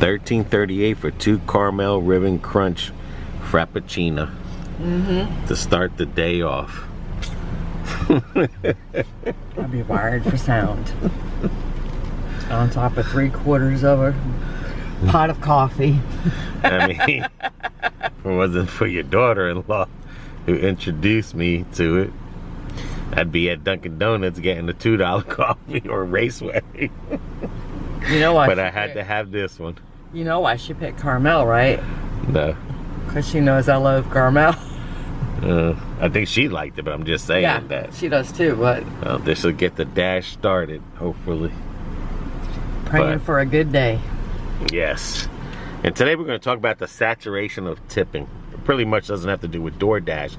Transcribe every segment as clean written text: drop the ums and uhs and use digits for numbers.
$13.38 for 2 caramel ribbon crunch frappuccino to start the day off. I'll be wired for sound. On top of 3/4 of a pot of coffee. I mean, if it wasn't for your daughter-in-law who introduced me to it, I'd be at Dunkin' Donuts getting a $2 coffee or Raceway. You know why? But I had to have this one. You know why she picked caramel, right? No. Because she knows I love caramel. I think she liked it, but I'm just saying that. She does too, but... Well, this will get the dash started, hopefully. Praying for a good day. Yes. And today we're going to talk about the saturation of tipping. It pretty much doesn't have to do with DoorDash,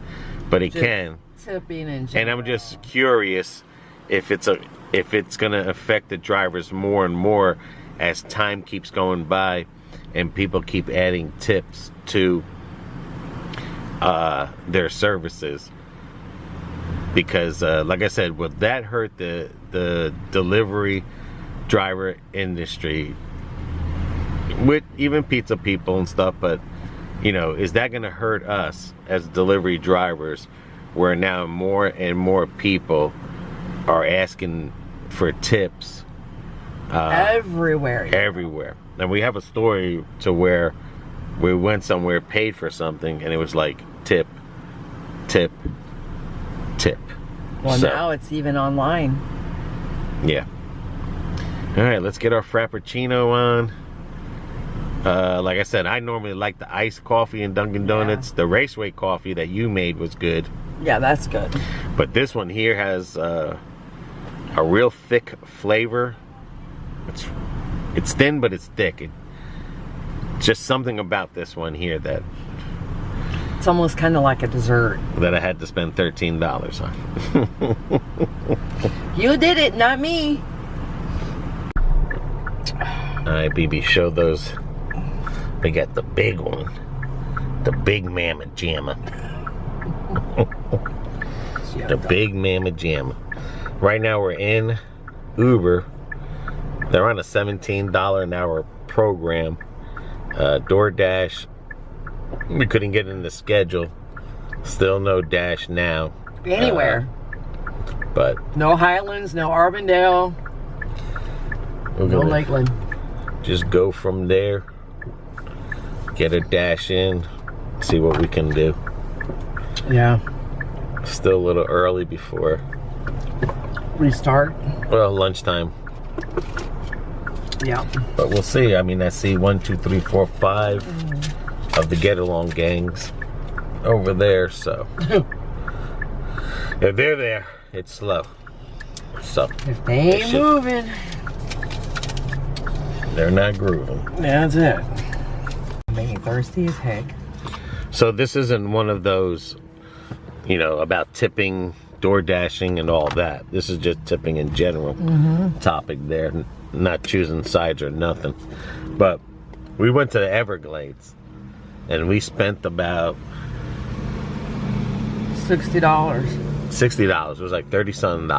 but it can. Tipping in general. And I'm just curious if it's going to affect the drivers more and more as time keeps going by and people keep adding tips to their services. Because like I said, would that hurt the delivery driver industry with even pizza people and stuff? But you know, is that going to hurt us as delivery drivers, where now more and more people are asking for tips everywhere? And we have a story to where we went somewhere, paid for something, and it was like tip, tip, tip. Well, so, now it's even online. Yeah. All right, let's get our frappuccino on. Like I said, I normally like the iced coffee in Dunkin' Donuts. The Raceway coffee that you made was good. Yeah, that's good. But this one here has a real thick flavor. It's thin, but it's thick. Just something about this one here that... It's almost kind of like a dessert. That I had to spend $13 on. You did it, not me. Alright, BB, show those. We got the big one. The big mamma jamma. The big mamma jamma. Right now we're in Uber. They're on a $17 an hour program. DoorDash, we couldn't get in the schedule. Still no Dash now. Anywhere. But no Highlands, no Arbondale, no Lakeland. Just go from there. Get a Dash in. See what we can do. Yeah. Still a little early before restart. Well, lunchtime. Yeah. But we'll see. I mean, I see 1, 2, 3, 4, 5 of the get along gangs over there. So if they're there, it's slow. So if they ain't moving, they're not grooving. That's it. Making thirsty as heck. So this isn't one of those, you know, about tipping, door dashing, and all that. This is just tipping in general topic there. Not choosing sides or nothing. But we went to the Everglades and we spent about $60. $60. It was like $30-something.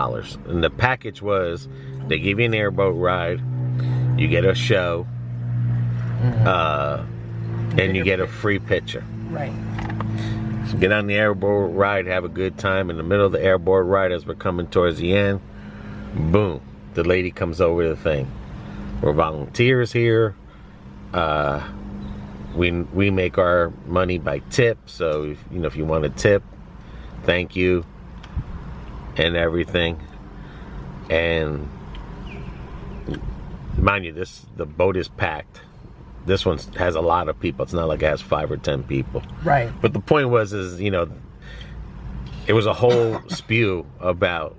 And the package was, they give you an airboat ride, you get a show, and you get a free picture. Right. So get on the airboat ride, have a good time. In the middle of the airboat ride, as we're coming towards the end, boom, the lady comes over the thing. We're volunteers here. We make our money by tip. So if you want to tip, thank you and everything. And mind you, the boat is packed. This one has a lot of people. It's not like it has 5 or 10 people. Right. But the point was, it was a whole spew about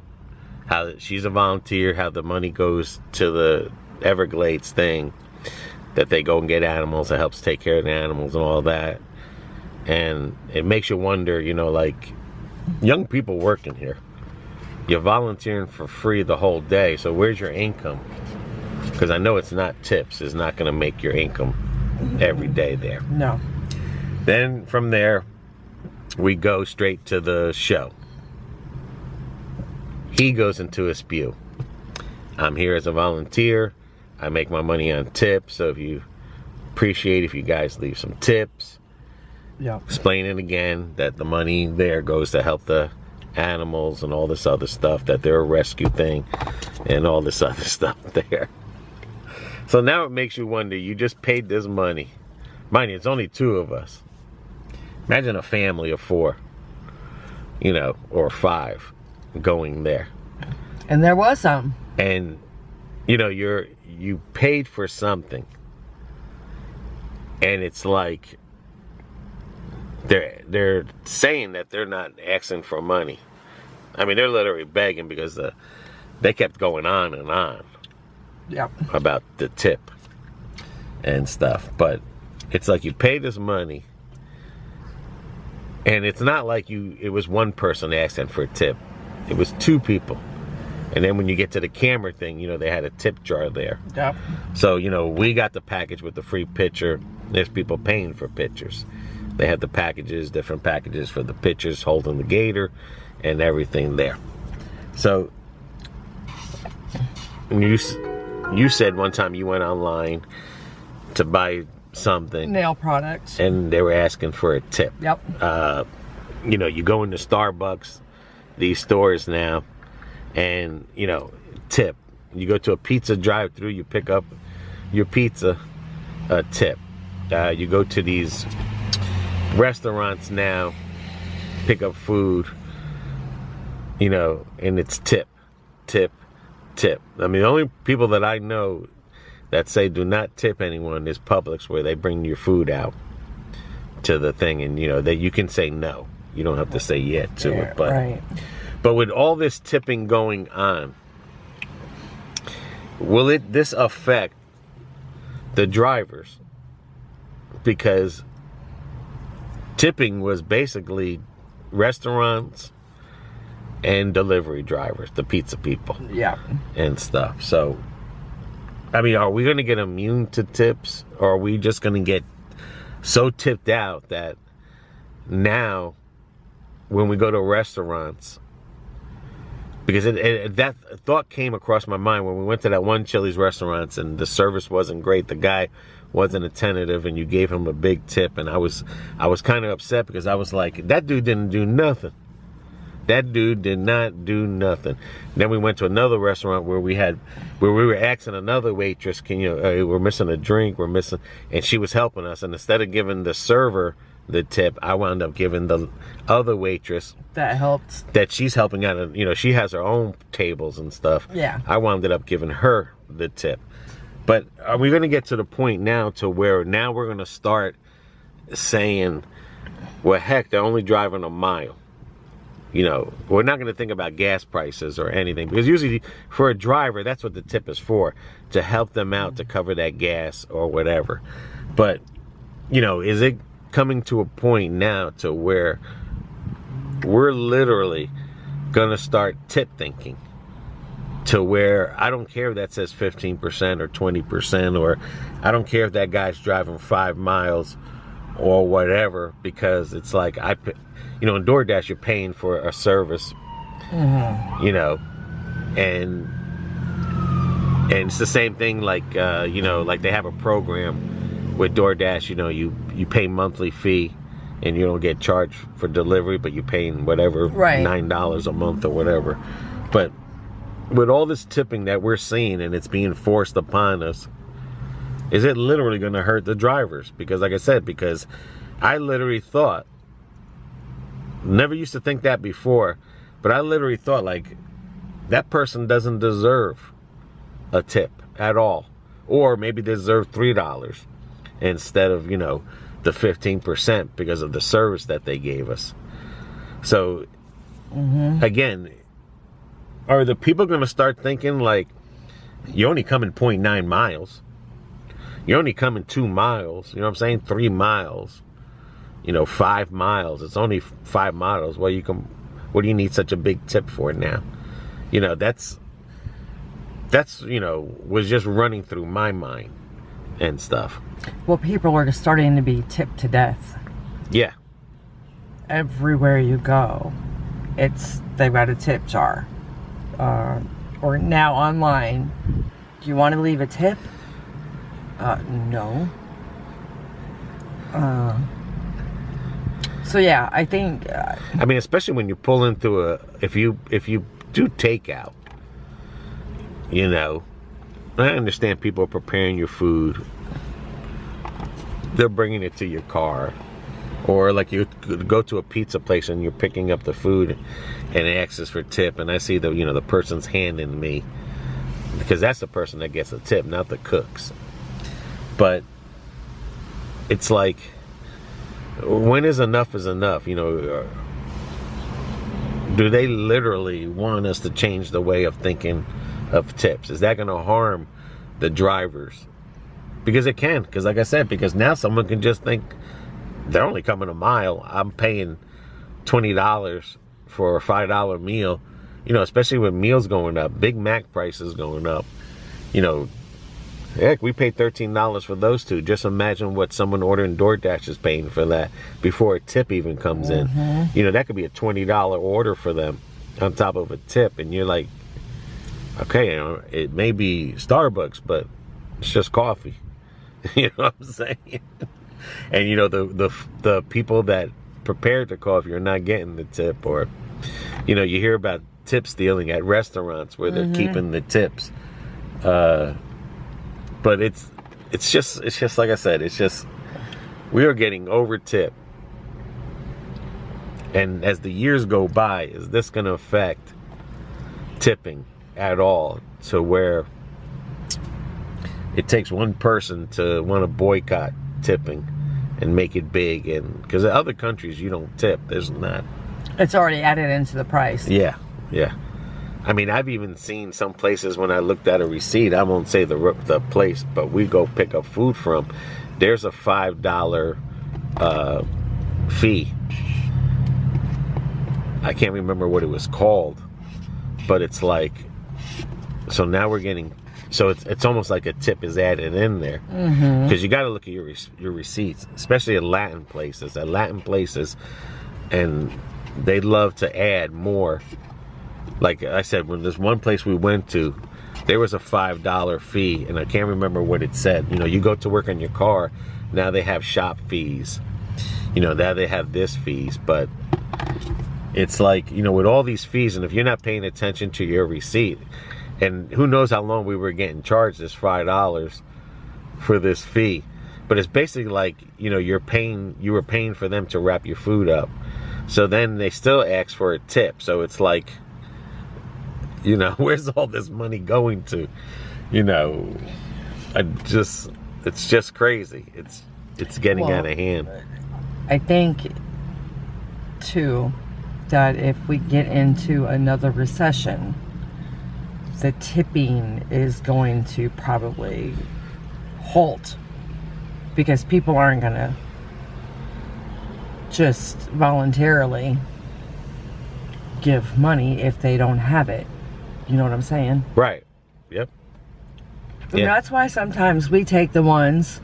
how she's a volunteer, how the money goes to the Everglades thing, that they go and get animals, it helps take care of the animals and all that. And it makes you wonder, like, young people working here, you're volunteering for free the whole day, so where's your income? Because I know it's not tips. It's not going to make your income every day there. No. Then from there, we go straight to the show. He goes into a spew. I'm here as a volunteer. I make my money on tips. So if you appreciate if you guys leave some tips. Yeah. Explain it again that the money there goes to help the animals and all this other stuff, that they're a rescue thing and all this other stuff there. So now it makes you wonder, you just paid this money. Mind you, it's only 2 of us. Imagine a family of 4, or 5 going there. And there was some. And, you paid for something. And it's like, they're saying that they're not asking for money. I mean, they're literally begging because they kept going on and on. Yep. About the tip and stuff. But it's like you pay this money, and it's not like it was one person asking for a tip. It was 2 people. And then when you get to the camera thing, they had a tip jar there. Yep. So, we got the package with the free picture. There's people paying for pictures. They had the packages, different packages for the pictures holding the gator and everything there. So, you said one time you went online to buy something. Nail products. And they were asking for a tip. Yep. You go into Starbucks, these stores now, and, tip. You go to a pizza drive-thru, you pick up your pizza, a tip. You go to these restaurants now, pick up food, and it's tip. I mean, the only people that I know that say do not tip anyone is Publix, where they bring your food out to the thing, and that you can say no. You don't have to say yeah to it. But right. But with all this tipping going on, will this affect the drivers? Because tipping was basically restaurants and delivery drivers, the pizza people. Yeah. And stuff. So, I mean, are we going to get immune to tips? Or are we just going to get so tipped out that now when we go to restaurants, because that thought came across my mind when we went to that one Chili's restaurant and the service wasn't great. The guy wasn't attentive and you gave him a big tip, and I was kind of upset because I was like, that dude didn't do nothing. That dude did not do nothing. Then we went to another restaurant where we were asking another waitress, we're missing a drink, and she was helping us. And instead of giving the server the tip, I wound up giving the other waitress that helps. That she's helping out. She has her own tables and stuff. Yeah. I wound up giving her the tip. But are we going to get to the point now to where now we're going to start saying, well, heck, they're only driving a mile. We're not going to think about gas prices or anything, because usually for a driver, that's what the tip is for, to help them out to cover that gas or whatever. But, is it coming to a point now to where we're literally going to start tip thinking, to where I don't care if that says 15% or 20%, or I don't care if that guy's driving 5 miles or whatever, because it's like in DoorDash, you're paying for a service, and it's the same thing, like they have a program with DoorDash, you pay monthly fee and you don't get charged for delivery, but you're paying whatever, right, $9 a month or whatever. But with all this tipping that we're seeing and it's being forced upon us, is it literally going to hurt the drivers? Because like I said, because I literally thought, never used to think that before, but I literally thought, like, that person doesn't deserve a tip at all. Or maybe they deserve $3 instead of, the 15% because of the service that they gave us. So, again, are the people going to start thinking, like, you only come in 0.9 miles. You only come in 2 miles. You know what I'm saying? 3 miles. 5 miles. It's only 5 miles. What do you need such a big tip for now? That's was just running through my mind and stuff. Well, people are starting to be tipped to death. Yeah. Everywhere you go, they've got a tip jar. Or now online, do you want to leave a tip? No. So yeah, I think. I mean, especially when you pull into if you do takeout, you know, I understand people are preparing your food. They're bringing it to your car. Or like you go to a pizza place and you're picking up the food and it asks for tip, and I see the person's handing me, because that's the person that gets a tip, not the cooks. But it's like, when is enough? You know, do they literally want us to change the way of thinking of tips? Is that going to harm the drivers? Because it can. Because like I said, because now someone can just think they're only coming a mile. I'm paying $20 for a $5 meal. You know, especially with meals going up, Big Mac prices going up. You know, heck, we paid $13 for those two. Just imagine what someone ordering DoorDash is paying for that before a tip even comes in. You know, that could be a $20 order for them on top of a tip. And you're like, okay, you know, it may be Starbucks, but it's just coffee. You know what I'm saying? And you know, the people that prepared the coffee are not getting the tip. Or, you know, you hear about tip stealing at restaurants where they're keeping the tips. But it's just like I said, it's just, we are getting over tipped. And as the years go by, is this going to affect tipping at all, to where it takes one person to want to boycott tipping and make it big? And because in other countries you don't tip, there's not, it's already added into the price. yeah. I mean, I've even seen some places when I looked at a receipt, I won't say the place, but we go pick up food from, there's a $5 fee. I can't remember what it was called, but it's like, so now we're getting, so it's almost like a tip is added in there, because you got to look at your receipts, especially at Latin places. And they love to add more. Like I said, when there's one place we went to, there was a $5 fee, and I can't remember what it said. You know, you go to work on your car, now they have shop fees. You know, now they have this fees, but it's like, you know, with all these fees, and if you're not paying attention to your receipt, and who knows how long we were getting charged this $5 for this fee. But it's basically like, you know, you were paying for them to wrap your food up. So then they still ask for a tip. So it's like, you know, where's all this money going to? You know, it's just crazy. It's getting out of hand. I think too that if we get into another recession, the tipping is going to probably halt, because people aren't going to just voluntarily give money if they don't have it. You know what I'm saying? Right. Yep. And that's why sometimes we take the ones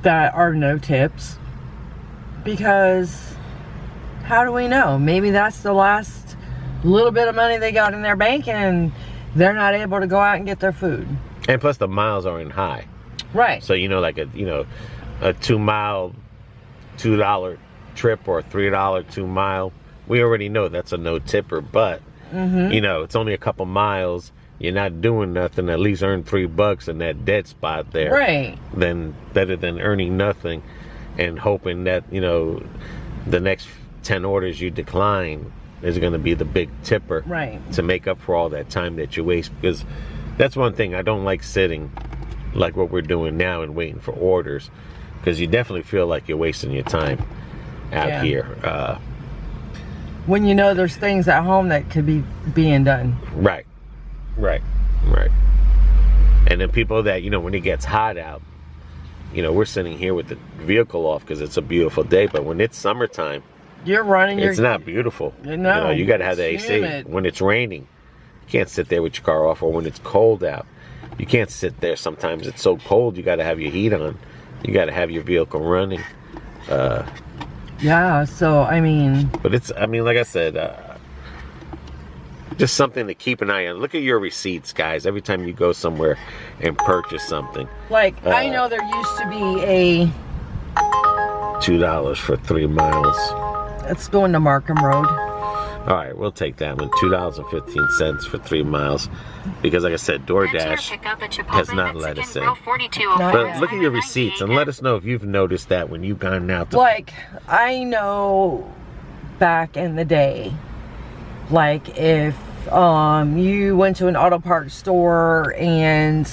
that are no tips, because how do we know? Maybe that's the last little bit of money they got in their bank and they're not able to go out and get their food. And plus the miles aren't high. Right. So, you know, like a 2-mile $2 trip, or a $3 2-mile, we already know that's a no tipper. But you know, it's only a couple miles, you're not doing nothing, at least earn $3 in that dead spot there. Right. Then better than earning nothing and hoping that, you know, the next 10 orders you decline is going to be the big tipper. Right. To make up for all that time that you waste. Because that's one thing, I don't like sitting like what we're doing now and waiting for orders, because you definitely feel like you're wasting your time out here. When you know there's things at home that could be being done. Right. And then people that, you know, when it gets hot out, you know, we're sitting here with the vehicle off because it's a beautiful day, but when it's summertime, you're running. It's not beautiful. No, you know, you got to have the AC. Humid. When it's raining, you can't sit there with your car off. Or when it's cold out, you can't sit there. Sometimes it's so cold, you got to have your heat on. You got to have your vehicle running. Yeah, so, I mean... But it's, I mean, like I said, just something to keep an eye on. Look at your receipts, guys, every time you go somewhere and purchase something. Like, I know there used to be a $2 for 3 miles. It's going to Markham Road. All right, we'll take that one. $2.15 for 3 miles. Because like I said, DoorDash has not let us in. But look at your receipts and let us know if you've noticed that when you've gone out to... Like, I know back in the day, like if you went to an auto parts store and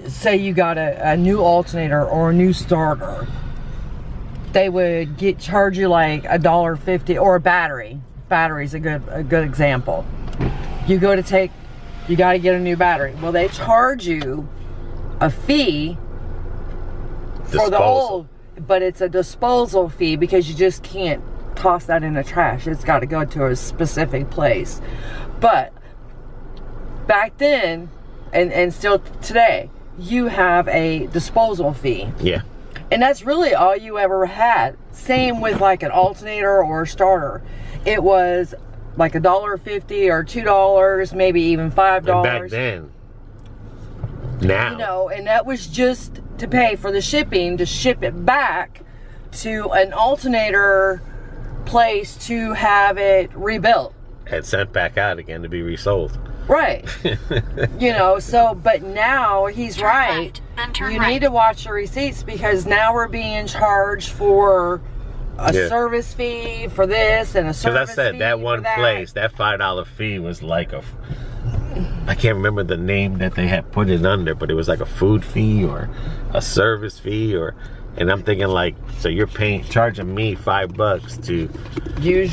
say you got a new alternator or a new starter, they would charge you like $1.50, or a battery. Battery's a good example. You got to get a new battery. Well, they charge you a fee for the old, but it's a disposal fee because you just can't toss that in the trash. It's got to go to a specific place. But back then, and still today, you have a disposal fee. Yeah. And that's really all you ever had. Same with like an alternator or a starter. It was like $1.50 or $2, maybe even $5. And back then. Now. You know, and that was just to pay for the shipping, to ship it back to an alternator place to have it rebuilt. And sent back out again to be resold. Right. You know, so, but now he's right. You need to watch your receipts because now we're being charged for a service fee for this and a service fee. Because I said that one place, that $5 fee was like a, I can't remember the name that they had put it under, but it was like a food fee or a service fee, or, and I'm thinking like, so you're charging me $5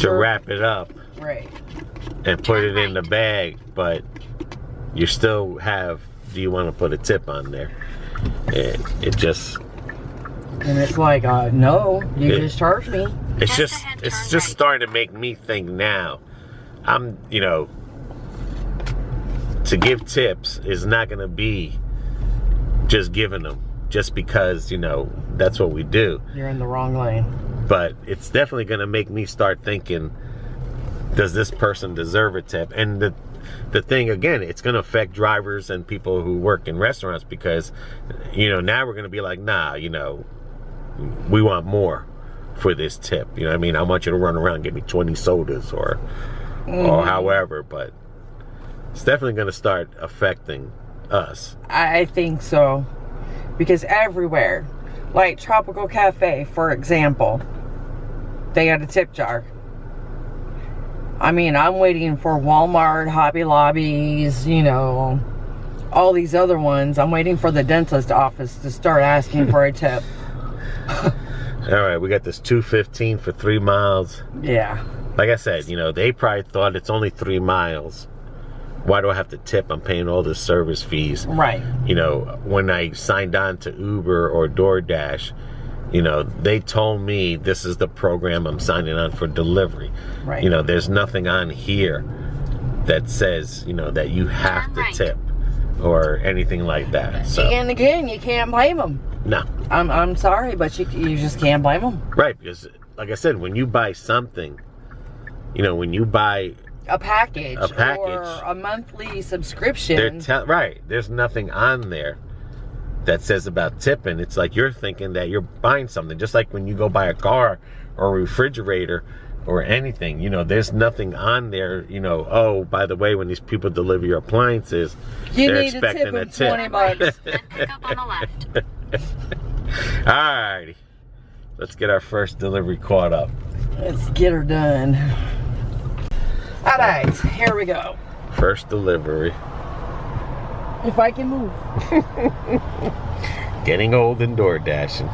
to wrap it up. Right. And put it in the bag, but you still have, do you want to put a tip on there? It just... And it's like, no, you just charged me. It's just starting to make me think now. You know, to give tips is not going to be just giving them, just because, you know, that's what we do. You're in the wrong lane. But it's definitely going to make me start thinking, does this person deserve a tip? And the thing, again, it's going to affect drivers and people who work in restaurants because, you know, now we're going to be like, nah, you know, we want more for this tip. You know what I mean? I want you to run around and get me 20 sodas or however, but it's definitely going to start affecting us. I think so. Because everywhere, like Tropical Cafe, for example, they got a tip jar. I mean, I'm waiting for Walmart, Hobby Lobbies, you know, all these other ones. I'm waiting for the dentist office to start asking for a tip. All right, we got this $2.15 for 3 miles. Yeah. Like I said, you know, they probably thought it's only 3 miles. Why do I have to tip? I'm paying all the service fees. Right. You know, when I signed on to Uber or DoorDash, you know, they told me this is the program I'm signing on for delivery. Right. You know, there's nothing on here that says, you know, that you have to tip or anything like that. So. And again, you can't blame them. No. I'm sorry, but you just can't blame them. Right, because like I said, when you buy something, you know, when you buy a package or a monthly subscription. Right. There's nothing on there that says about tipping. It's like you're thinking that you're buying something, just like when you go buy a car or a refrigerator or anything, you know, there's nothing on there, you know, oh, by the way, when these people deliver your appliances, they're expecting a tip. $20. Pick up on the left. Alrighty, let's get our first delivery caught up. Let's get her done. Alright, here we go. First delivery. If I can move. Getting old and door dashing.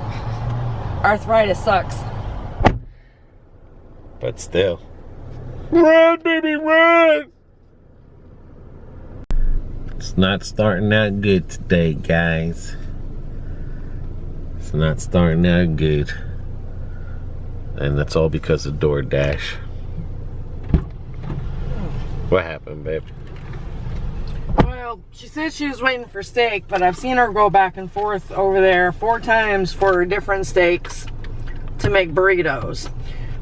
Arthritis sucks. But still. Run, baby, run! It's not starting out good today, guys. It's not starting out good. And that's all because of DoorDash. What happened, babe? Well, she said she was waiting for steak, but I've seen her go back and forth over there 4 times for different steaks to make burritos.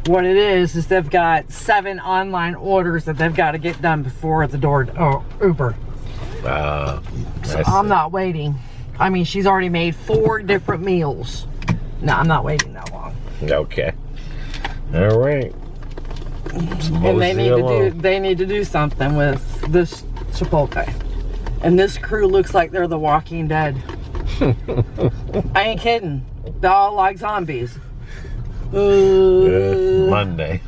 What it is they've got 7 online orders that they've got to get done before the Uber. Wow. So I'm not waiting. I mean, she's already made 4 different meals. No, I'm not waiting that long. Okay. All right. And they need to do something with this Chipotle. And this crew looks like they're the Walking Dead. I ain't kidding. They're all like zombies. Monday.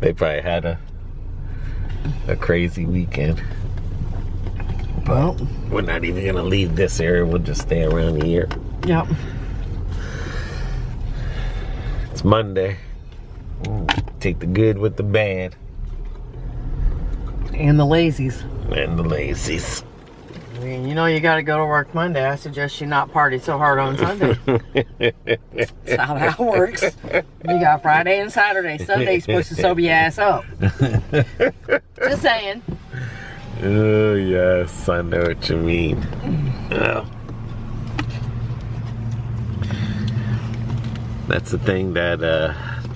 They probably had a crazy weekend. But we're not even gonna leave this area. We'll just stay around here. Yep. It's Monday. Take the good with the bad. And the lazies. And the lazies. I mean, you know you gotta go to work Monday. I suggest you not party so hard on Sunday. That's how that works. You got Friday and Saturday. Sunday's supposed to sober your ass up. Just saying. Oh, yes. I know what you mean. Oh. That's the thing that,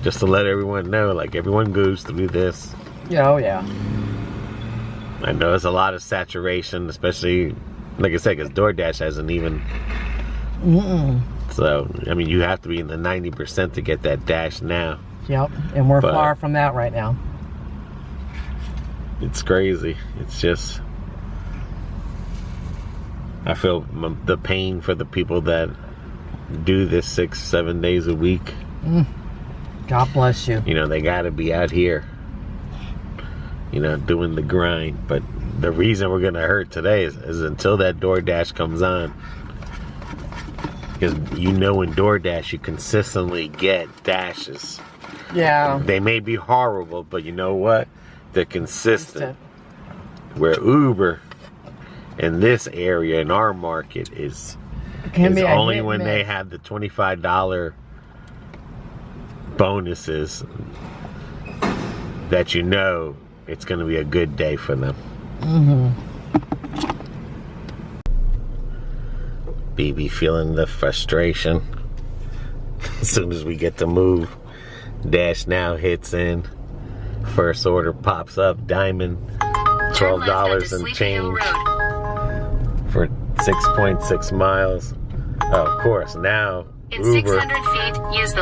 just to let everyone know, like, everyone goes through this. Yeah, oh, yeah. I know there's a lot of saturation, especially, like I said, because Doordash hasn't even. So, I mean, you have to be in the 90% to get that dash now. Yep, and we're far from that right now. It's crazy. It's just, I feel the pain for the people that do this 6-7 days a week. God bless you. You know, they got to be out here, you know, doing the grind. But the reason we're going to hurt today is until that DoorDash comes on. Because you know in DoorDash you consistently get dashes. Yeah. They may be horrible, but you know what? They're consistent. Where Uber in this area, in our market, is only when they have the $25 bonuses that you know it's going to be a good day for them. BB feeling the frustration. As soon as we get to move, Dash Now hits in. First order pops up, diamond, $12 and change for 6.6 miles. Oh, of course, now Uber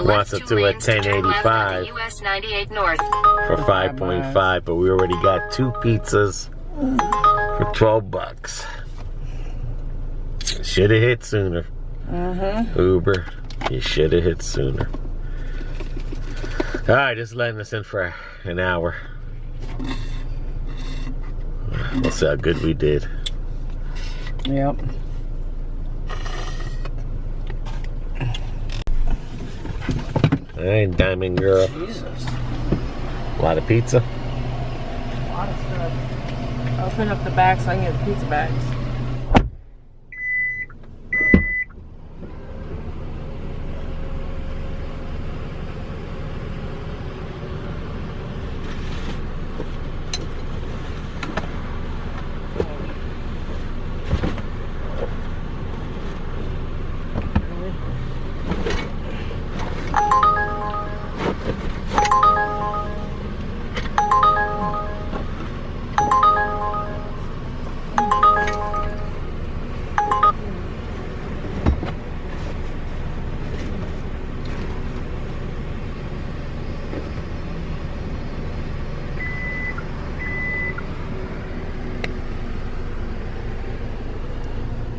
wants it to a 1085 for 5.5, but we already got 2 pizzas for $12. Should have hit sooner. Uber, you should have hit sooner. All right, just letting us in for an hour. We'll see how good we did. Yep. All right, Diamond Girl. Jesus. A lot of pizza. A lot of stuff. Open up the back so I can get the pizza bags.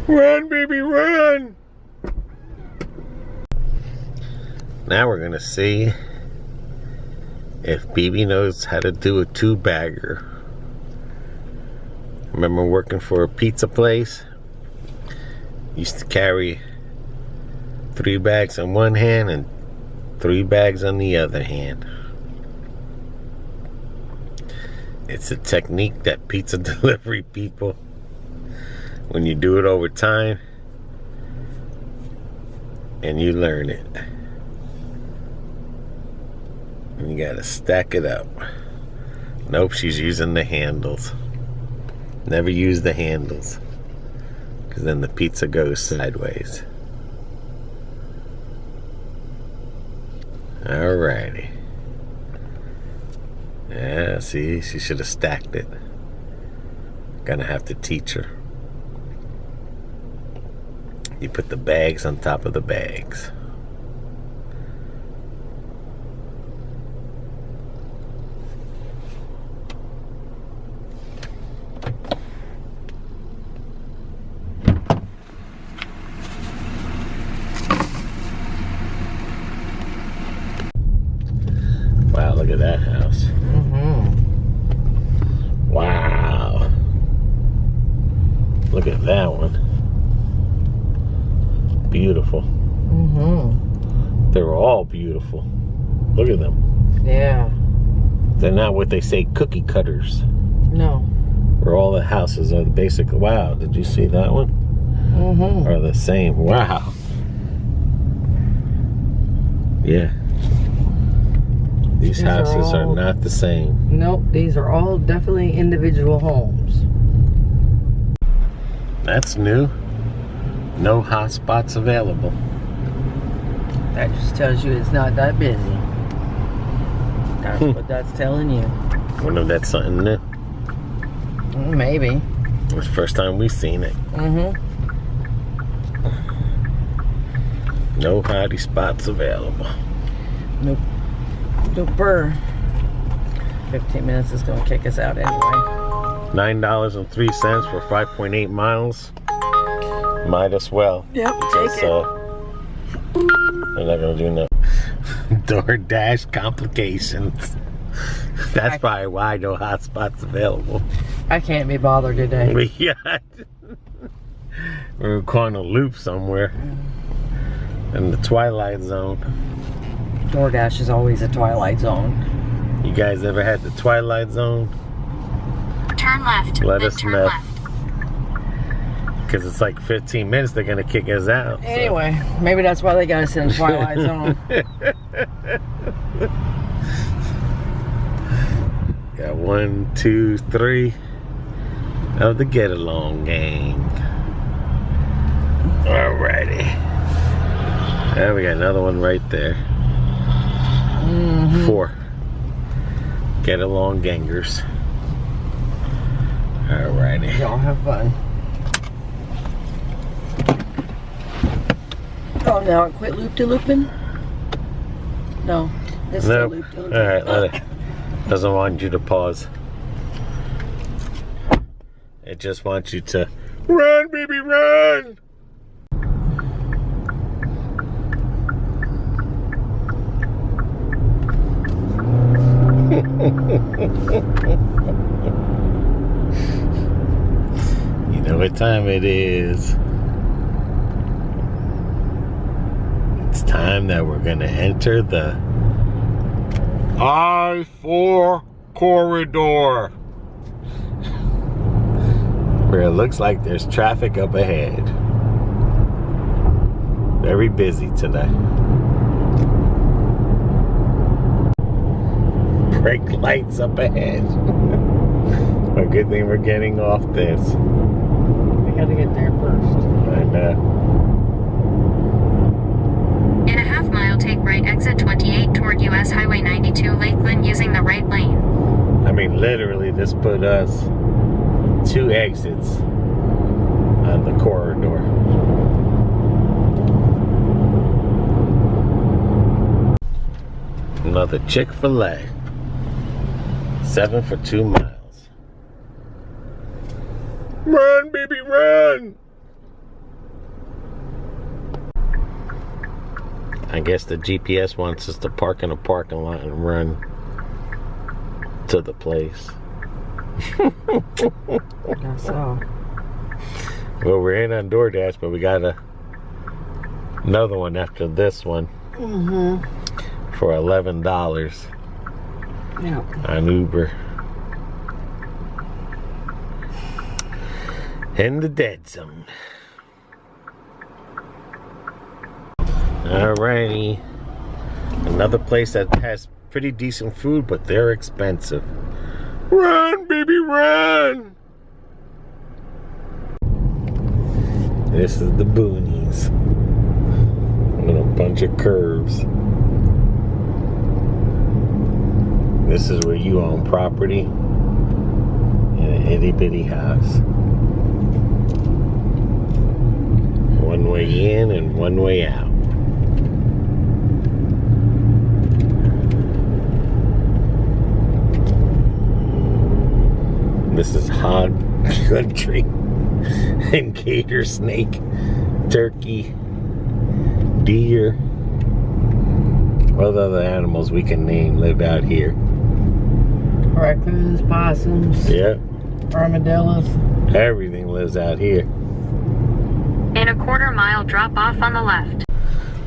Run, baby, run! Now we're gonna see if BB knows how to do a 2-bagger. Remember working for a pizza place? Used to carry 3 bags on one hand and 3 bags on the other hand. It's a technique that pizza delivery people, when you do it over time and you learn it, and you gotta stack it up. Nope, she's using the handles. Never use the handles, because then the pizza goes sideways. Alrighty. Yeah, see, she should have stacked it. Gonna have to teach her. You put the bags on top of the bags. Wow, look at that house. Mm-hmm. Wow. Look at that one. Beautiful. Mm-hmm. They're all beautiful. Look at them. Yeah. They're not what they say cookie cutters. No. Where all the houses are the basic. Wow, did you see that one? Mm-hmm. Are the same. Wow. Yeah. These houses are not the same. Nope, these are all definitely individual homes. That's new. No hot spots available. That just tells you it's not that busy. That's what that's telling you. Wonder if that's something new. Maybe. It's the first time we've seen it. Mm-hmm. No hottie spots available. Nope. Nope. 15 minutes is going to kick us out anyway. $9.03 for 5.8 miles. Might as well. Yep, because, take it. they're not going to do no Doordash complications. That's probably why no hot spots available. I can't be bothered today. Yeah. We're caught in a loop somewhere. In the Twilight Zone. Doordash is always a Twilight Zone. You guys ever had the Twilight Zone? Turn left. Let us turn know. left. Because it's like 15 minutes, they're going to kick us out. So. Anyway, maybe that's why they got us in the Twilight Zone. Got 1, 2, 3 of the Get Along gang. Alrighty. There we got another one right there. Mm-hmm. 4 Get Along gangers. Alrighty. Y'all have fun. Oh, now it quit loop-de-looping? No. It's still Nope. loop-de-looping. Alright, let it. Doesn't want you to pause. It just wants you to run, baby, run! You know what time it is. It's time that we're gonna enter the I-4 corridor, where it looks like there's traffic up ahead. Very busy today. Brake lights up ahead. A good thing we're getting off this. We gotta get there first. I know. In a half mile, take right exit 28 toward US Highway 92 Lakeland using the right lane. I mean, literally, this put us 2 exits on the corridor. Another Chick-fil-A. 7 for 2 miles. Run, baby, run! I guess the GPS wants us to park in a parking lot and run to the place. I guess so. Well, we're in on DoorDash, but we got another one after this one for $11 Yeah. on Uber. In the dead zone. Alrighty. Another place that has pretty decent food, but they're expensive. Run, baby, run! This is the Boonies. And a bunch of curves. This is where you own property in an itty bitty house. One way way in and one way out. This is hog country. And gator, snake, turkey, deer. What other animals we can name live out here? Raccoons, possums. Yeah. Armadillos. Everything lives out here. In a quarter-mile drop off on the left.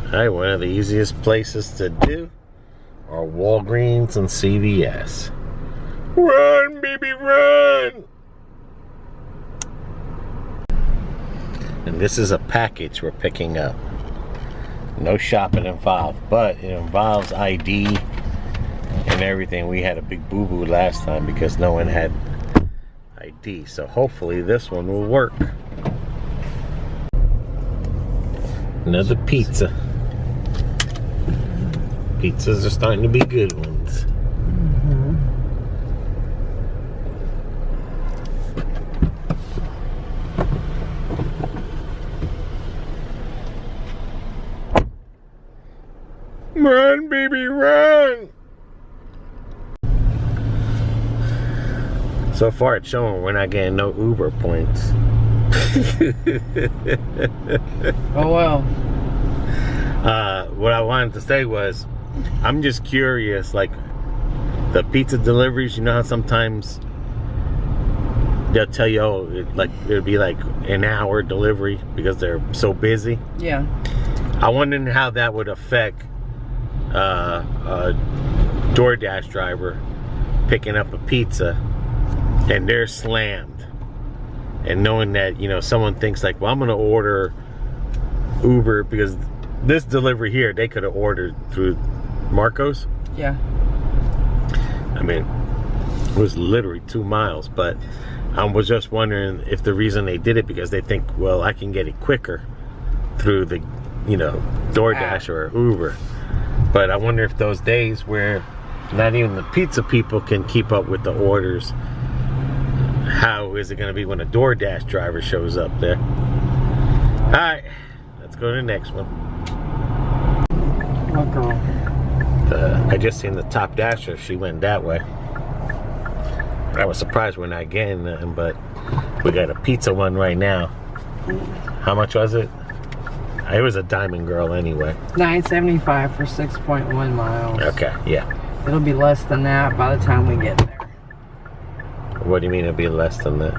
Alright, one of the easiest places to do are Walgreens and CVS. Run, baby, run! And this is a package we're picking up. No shopping involved, but it involves ID and everything. We had a big boo-boo last time because no one had ID. So hopefully this one will work. Another pizza. Pizzas are starting to be good ones. Run, baby, run! So far it's showing we're not getting no Uber points. Oh well. What I wanted to say was, I'm just curious, like the pizza deliveries, you know how sometimes they'll tell you, oh, it'll be like an hour delivery because they're so busy. Yeah. I wonder how that would affect a DoorDash driver picking up a pizza and they're slammed, and knowing that, you know, someone thinks like, well, I'm gonna order Uber because this delivery here they could have ordered through Marco's. Yeah. I mean, it was literally 2 miles, but I was just wondering if the reason they did it because they think, well, I can get it quicker through the, you know, DoorDash or Uber. But I wonder if those days where not even the pizza people can keep up with the orders, how is it going to be when a DoorDash driver shows up there? All right, let's go to the next one. What girl? I just seen the top dasher. She went that way. I was surprised we're not getting nothing, but we got a pizza one right now. How much was it? It was a Diamond Girl anyway. $9.75 for 6.1 miles. Okay, yeah. It'll be less than that by the time we get there. What do you mean it'll be less than that?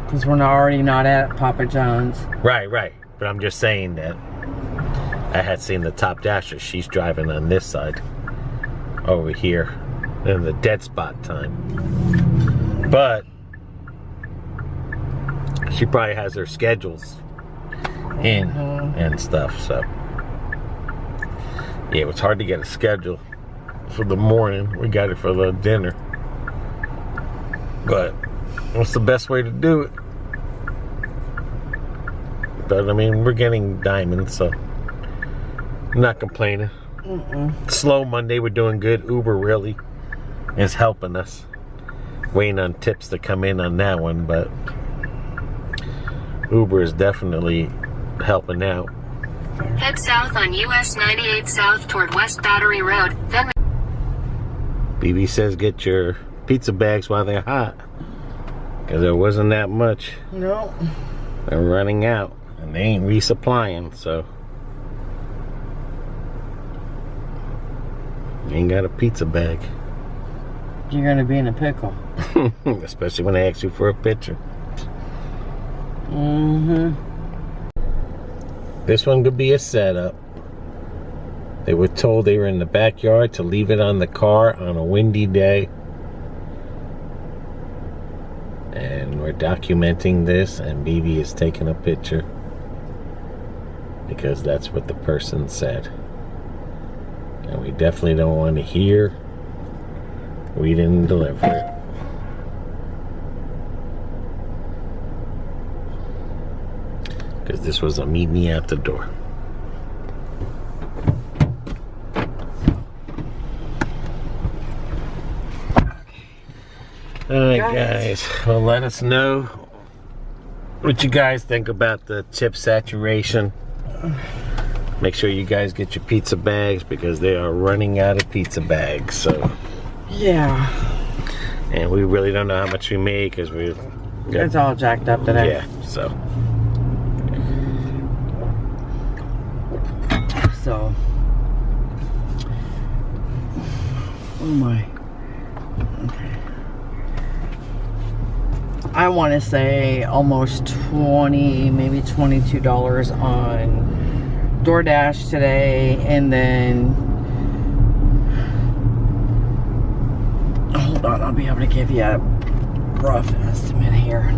Because we're already not at Papa John's. Right. But I'm just saying that I had seen the top dasher. She's driving on this side over here in the dead spot time. But she probably has her schedules in and stuff, so yeah, it was hard to get a schedule for the morning. We got it for the dinner, but what's the best way to do it? But I mean, we're getting diamonds, so I'm not complaining. Slow Monday, we're doing good. Uber really is helping us. Waiting on tips to come in on that one, but Uber is definitely helping out. Head south on US 98 south toward West Battery Road, then BB says get your pizza bags while they're hot, because there wasn't that much. No. They're running out and they ain't resupplying, so you ain't got a pizza bag. You're gonna be in a pickle. Especially when they ask you for a picture. This one could be a setup. They were told they were in the backyard to leave it on the car on a windy day. And we're documenting this, and BB is taking a picture because that's what the person said. And we definitely don't want to hear we didn't deliver it. Because this was a meet me at the door. Alright guys, well, let us know what you guys think about the chip saturation Make sure you guys get your pizza bags because they are running out of pizza bags. So yeah. And we really don't know how much we made because we. It's all jacked up today. Yeah. So. Oh my. Okay. I want to say almost 20, maybe $22 on Doordash today, and then hold on, I'll be able to give you a rough estimate here.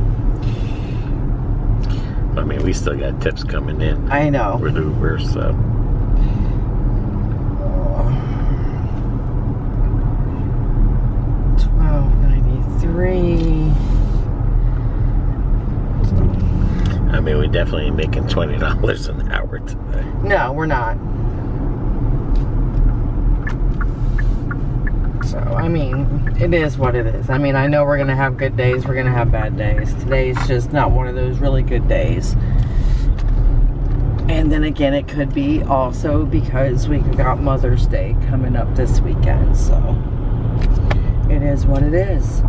I mean, we still got tips coming in. I know. With Uber, so. $12.93. I mean, we definitely ain't making $20 an hour today. No, we're not. So, I mean, it is what it is. I mean, I know we're going to have good days. We're going to have bad days. Today's just not one of those really good days. And then again, it could be also because we got Mother's Day coming up this weekend. So, it is what it is.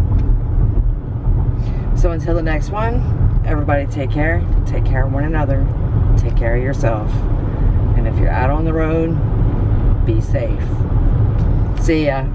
So, until the next one, everybody take care. Take care of one another. Take care of yourself. And if you're out on the road, be safe. See ya.